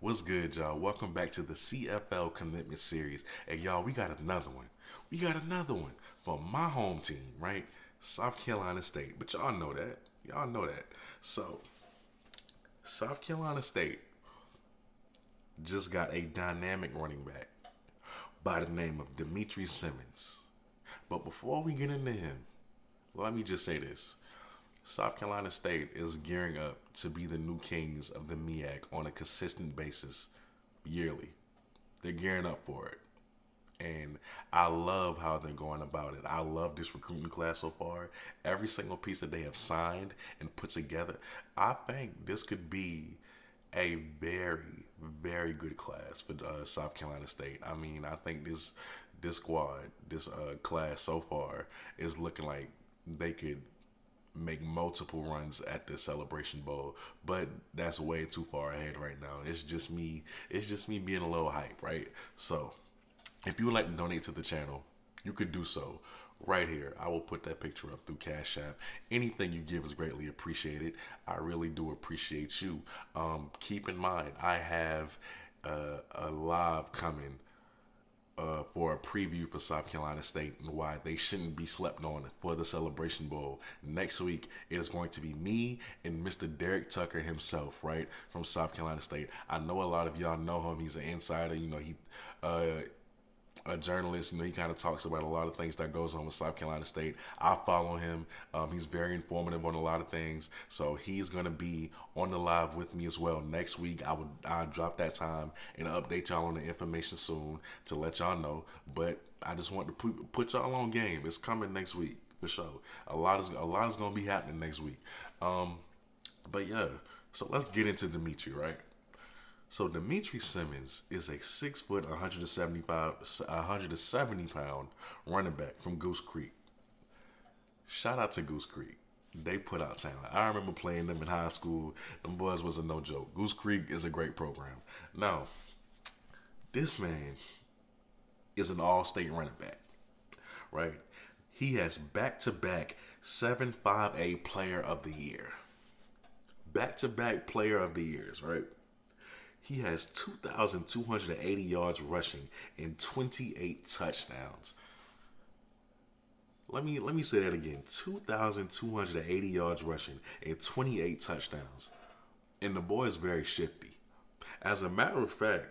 What's good, y'all? Welcome back to the CFL Commitment Series. And y'all, we got another one. We got another one for my home team, right? South Carolina State. But y'all know that. Y'all know that. So, South Carolina State just got a dynamic running back by the name of Dimitri Simmons. But before we get into him, let me just say this. South Carolina State is gearing up to be the new kings of the MEAC on a consistent basis yearly. They're gearing up for it. And I love how they're going about it. I love this recruiting class so far. Every single piece that they have signed and put together, I think this could be a very, very good class for South Carolina State. I mean, I think this squad, this class so far is looking like they could make multiple runs at the Celebration Bowl, but that's way too far ahead right now. It's just me. It's just me being a little hype, right? So, if you would like to donate to the channel, you could do so right here. I will put that picture up through Cash App. Anything you give is greatly appreciated. I really do appreciate you. Keep in mind, I have a live coming for a preview for South Carolina State and why they shouldn't be slept on for the Celebration Bowl. Next week, it is going to be me and Mr. Derek Tucker himself, right, from South Carolina State. I know a lot of y'all know him. He's an insider. You know, he a journalist. You know, he kind of talks about a lot of things that goes on with South Carolina State. I follow him. He's very informative on a lot of things. So he's gonna be on the live with me as well next week. I'll drop that time and update y'all on the information soon to let y'all know. But I just want to put y'all on game. It's coming next week for sure. A lot is gonna be happening next week. But yeah. So let's get into Dimitri, right? So Dmitry Simmons is a 6 foot, 170 pound running back from Goose Creek. Shout out to Goose Creek. They put out talent. I remember playing them in high school. Them boys was a no joke. Goose Creek is a great program. Now, this man is an all-state running back, right? He has back-to-back 7-5A Player of the Year. Back-to-back Player of the Years, right? He has 2,280 yards rushing and 28 touchdowns. Let me say that again. 2,280 yards rushing and 28 touchdowns. And the boy is very shifty. As a matter of fact,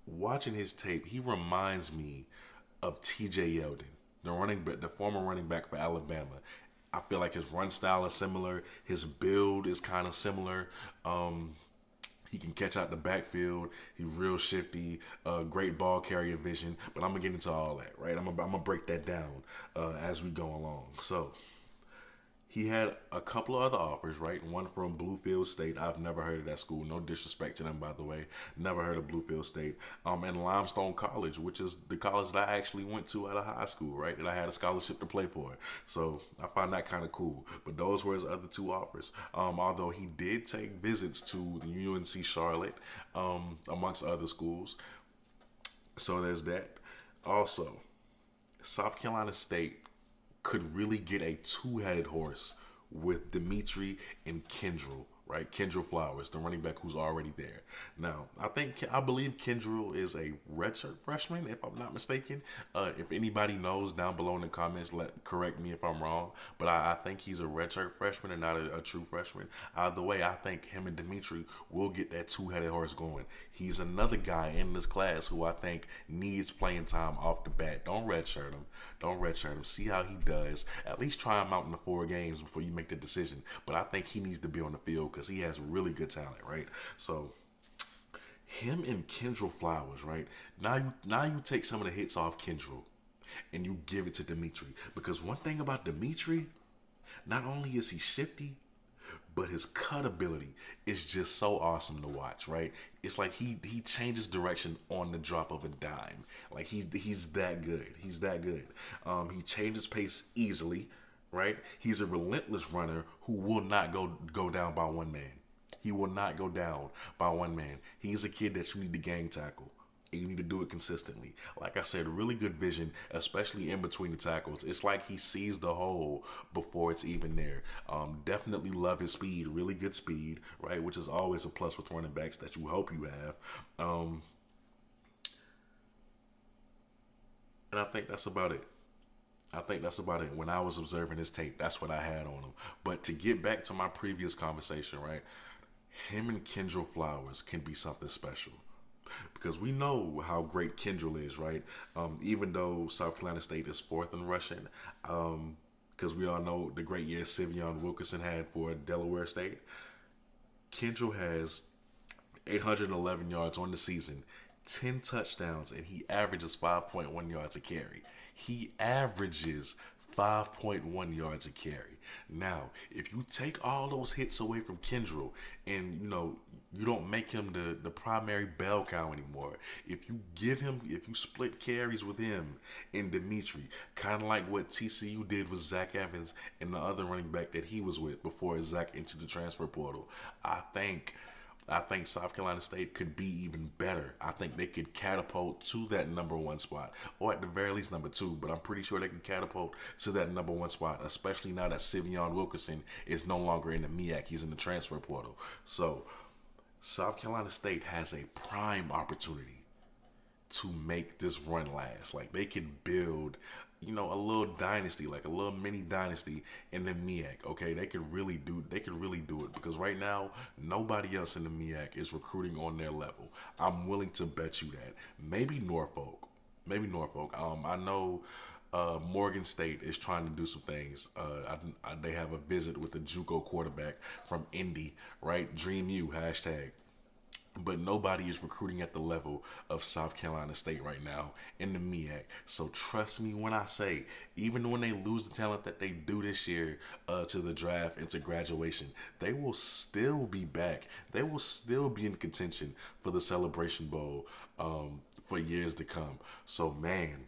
watching his tape, he reminds me of TJ Yeldon, the former running back for Alabama. I feel like his run style is similar. His build is kind of similar. He can catch out the backfield. He's real shifty. Great ball carrier vision. But I'm gonna get into all that, right? I'm gonna break that down as we go along. So he had a couple of other offers, right? One from Bluefield State. I've never heard of that school. No disrespect to them, by the way. Never heard of Bluefield State. And Limestone College, which is the college that I actually went to out of high school, right? That I had a scholarship to play for. So I find that kind of cool. But those were his other two offers. Although he did take visits to the UNC Charlotte, amongst other schools. So there's that. Also, South Carolina State could really get a two-headed horse with Dimitri and Kendrell, right? Kendrell Flowers, the running back who's already there. Now, I believe Kendrell is a redshirt freshman, if I'm not mistaken. If anybody knows down below in the comments, correct me if I'm wrong. But I think he's a redshirt freshman and not a true freshman. Either way, I think him and Dimitri will get that two-headed horse going. He's another guy in this class who I think needs playing time off the bat. Don't redshirt him. Don't redshirt him. See how he does. At least try him out in the 4 games before you make the decision. But I think he needs to be on the field because he has really good talent, right? So him and Kendrell Flowers, right? Now you take some of the hits off Kendrell and you give it to Dimitri. Because one thing about Dimitri, not only is he shifty, but his cut ability is just so awesome to watch, right? It's like he changes direction on the drop of a dime. Like he's that good. He's that good. He changes pace easily, right? He's a relentless runner who will not go down by one man. He will not go down by one man. He's a kid that you need to gang tackle. and you need to do it consistently. Like I said, really good vision, especially in between the tackles. It's like he sees the hole before it's even there. Definitely love his speed, really good speed, right? Which is always a plus with running backs that you hope you have. And I think that's about it. I think that's about it. When I was observing his tape, that's what I had on him. But to get back to my previous conversation, right? Him and Kendrill Flowers can be something special because we know how great Kendrill is, right? Even though South Carolina State is fourth in rushing, because we all know the great year Sivion Wilkerson had for Delaware State. Kendrill has 811 yards on the season, 10 touchdowns, and he averages 5.1 yards a carry. He averages 5.1 yards a carry. Now, if you take all those hits away from Kendrill and, you don't make him the primary bell cow anymore, if you split carries with him and Dimitri, kind of like what TCU did with Zach Evans and the other running back that he was with before Zach entered the transfer portal, I think South Carolina State could be even better. I think they could catapult to that number one spot, or at the very least number two. But I'm pretty sure they can catapult to that number one spot, especially now that Sivion Wilkerson is no longer in the MEAC. He's in the transfer portal. So South Carolina State has a prime opportunity to make this run last. Like, they could build, a little dynasty, like a little mini dynasty in the MEAC. Okay, they could really do it because right now nobody else in the MEAC is recruiting on their level. I'm willing to bet you that. Maybe Norfolk. I know Morgan State is trying to do some things. They have a visit with the JUCO quarterback from Indy, right? Dream U hashtag. But nobody is recruiting at the level of South Carolina State right now in the MEAC. So trust me when I say, even when they lose the talent that they do this year to the draft and to graduation, they will still be back. They will still be in contention for the Celebration Bowl for years to come. So, man,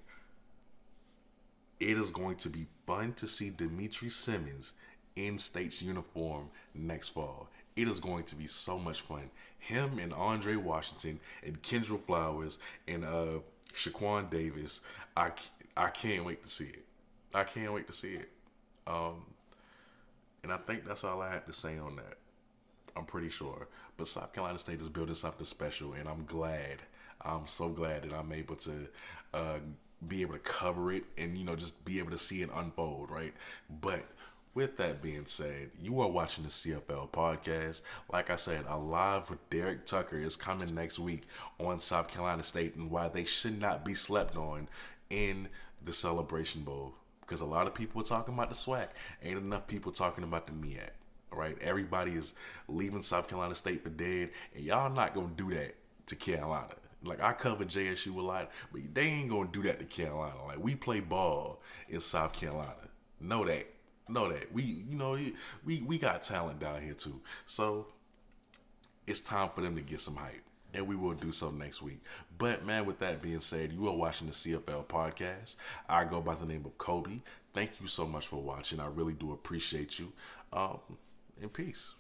it is going to be fun to see Dimitri Simmons in State's uniform next fall. It is going to be so much fun. Him and Andre Washington and Kendrill Flowers and Shaquan Davis. I can't wait to see it. I can't wait to see it. And I think that's all I had to say on that. I'm pretty sure. But South Carolina State is building something special, and I'm glad. I'm so glad that I'm able to be able to cover it and, just be able to see it unfold, right? But with that being said, you are watching the CFL podcast. Like I said, a live with Derek Tucker is coming next week on South Carolina State and why they should not be slept on in the Celebration Bowl. Because a lot of people are talking about the SWAC. Ain't enough people talking about the MEAC. Right? Everybody is leaving South Carolina State for dead, and y'all not going to do that to Carolina. Like, I cover JSU a lot, but they ain't going to do that to Carolina. Like, we play ball in South Carolina. Know that. We got talent down here too. So it's time for them to get some hype, and we will do so next week. But man, with that being said, you are watching the CFL podcast. I go by the name of Kobe. Thank you so much for watching. I really do appreciate you. And peace.